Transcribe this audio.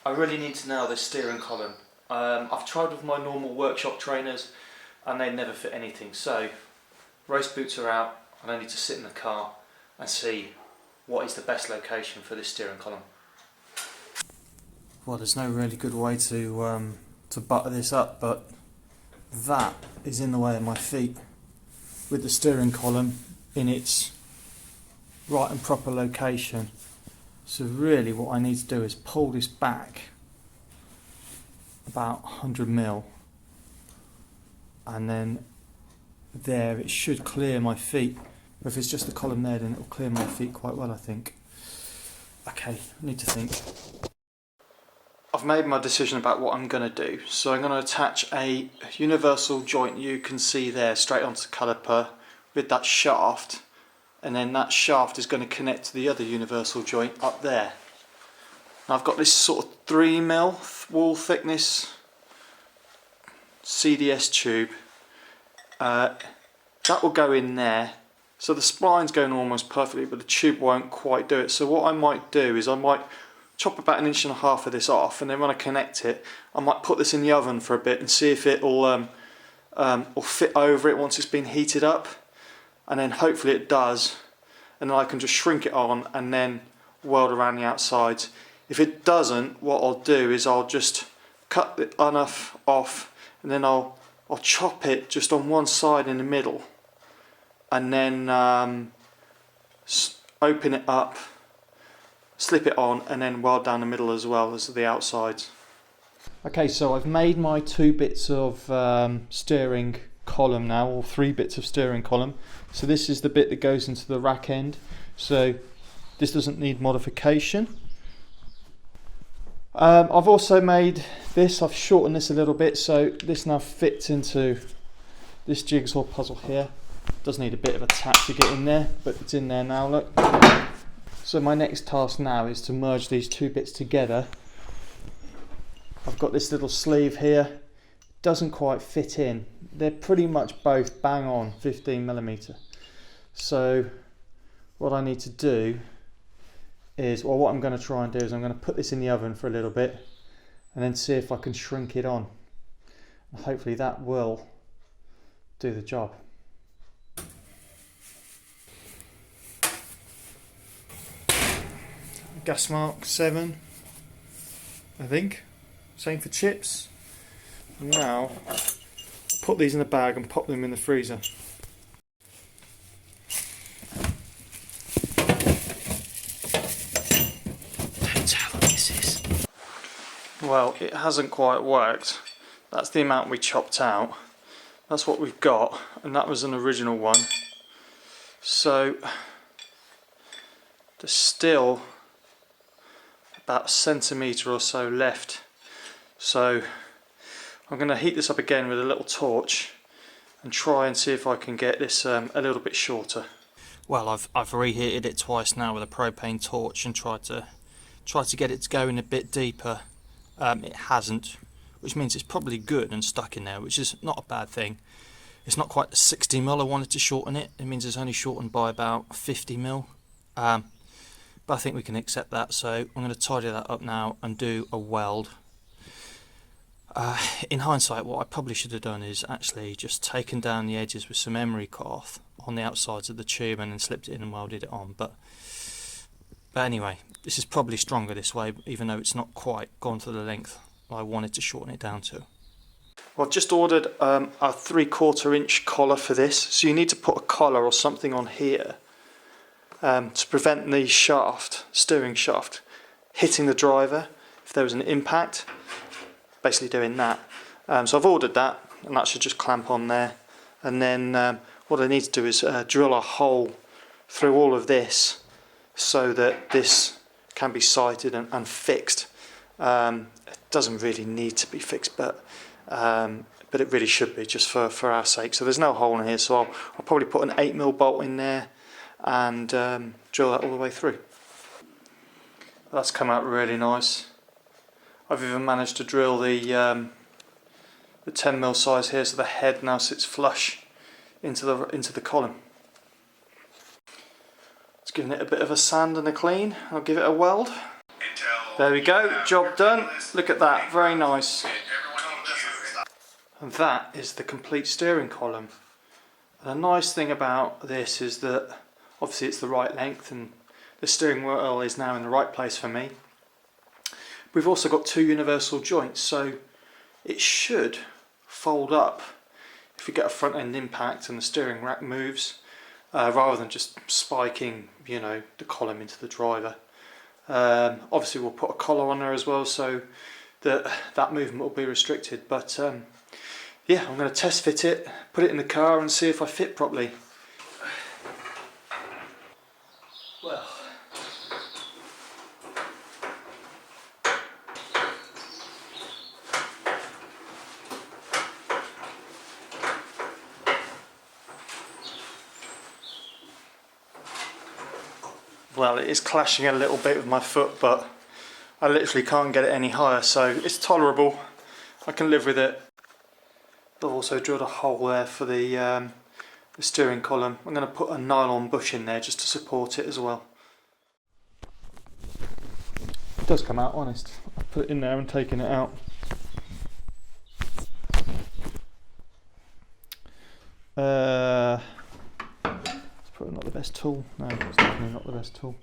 I really need to nail this steering column. I've tried with my normal workshop trainers and they never fit anything. So race boots are out and I need to sit in the car and see what is the best location for this steering column. Well, there's no really good way to butter this up, but that is in the way of my feet with the steering column in its right and proper location. So really what I need to do is pull this back about 100 mil and then there it should clear my feet. If it's just the column there, then it will clear my feet quite well, I think. Okay, I need to think. I've made my decision about what I'm going to do. So I'm going to attach a universal joint you can see there straight onto the caliper with that shaft, and then that shaft is going to connect to the other universal joint up there. Now I've got this sort of 3mm wall thickness CDS tube. That will go in there. So the spline's going almost perfectly, but the tube won't quite do it. So what I might do is I might chop about 1.5 inches of this off, and then when I connect it, I might put this in the oven for a bit and see if it will fit over it once it's been heated up, and then hopefully it does, and then I can just shrink it on and then weld around the outsides. If it doesn't, what I'll do is I'll just cut it enough off, and then I'll chop it just on one side in the middle, and then open it up, slip it on, and then weld down the middle as well as the outsides. Okay, so I've made my 2 bits of steering column now, or 3 bits of steering column. So this is the bit that goes into the rack end, so this doesn't need modification. I've also made this, I've shortened this a little bit, so this now fits into this jigsaw puzzle here. Does need a bit of a tap to get in there, but it's in there now, look. So my next task now is to merge these 2 bits together. I've got this little sleeve here, doesn't quite fit in. They're pretty much both bang on 15mm. So what I need to do is, well, what I'm going to try and do is I'm going to put this in the oven for a little bit and then see if I can shrink it on. And hopefully that will do the job. Gas mark 7, I think. Same for chips. And now I'll put these in a bag and pop them in the freezer. Don't tell them this is. Well, it hasn't quite worked. That's the amount we chopped out. That's what we've got, and that was an original one. So there's still about 1 centimetre or so left. So I'm going to heat this up again with a little torch and try and see if I can get this a little bit shorter. Well, I've reheated it twice now with a propane torch and tried to get it to go in a bit deeper. It hasn't, which means it's probably good and stuck in there, which is not a bad thing. It's not quite 60mm I wanted to shorten it. It means it's only shortened by about 50mm. But I think we can accept that, so I'm going to tidy that up now and do a weld. In hindsight, what I probably should have done is actually just taken down the edges with some emery cloth on the outsides of the tube and then slipped it in and welded it on. But anyway, this is probably stronger this way, even though it's not quite gone to the length I wanted to shorten it down to. Well, I've just ordered a 3/4 inch collar for this, so you need to put a collar or something on here to prevent the steering shaft, hitting the driver if there was an impact. Basically doing that. So I've ordered that, and that should just clamp on there. And then what I need to do is drill a hole through all of this so that this can be sighted and fixed. It doesn't really need to be fixed, but it really should be, just for our sake. So there's no hole in here, so I'll probably put an 8mm bolt in there and drill that all the way through. That's come out really nice. I've even managed to drill the 10mm size here, so the head now sits flush into the column. It's giving it a bit of a sand and a clean. I'll give it a weld. Intel. There we go, job done. Look at that, very nice. And that is the complete steering column. And the nice thing about this is that obviously it's the right length and the steering wheel is now in the right place for me. We've also got 2 universal joints, so it should fold up if we get a front end impact and the steering rack moves, rather than just spiking, you know, the column into the driver. Obviously we'll put a collar on there as well so that movement will be restricted, but yeah, I'm going to test fit it, put it in the car and see if I fit properly. Well, it is clashing a little bit with my foot, but I literally can't get it any higher, so it's tolerable. I can live with it. I've also drilled a hole there for the steering column. I'm going to put a nylon bush in there just to support it as well. It does come out honest. I've put it in there and taken it out. It's probably not the best tool. No, it's definitely not the best tool.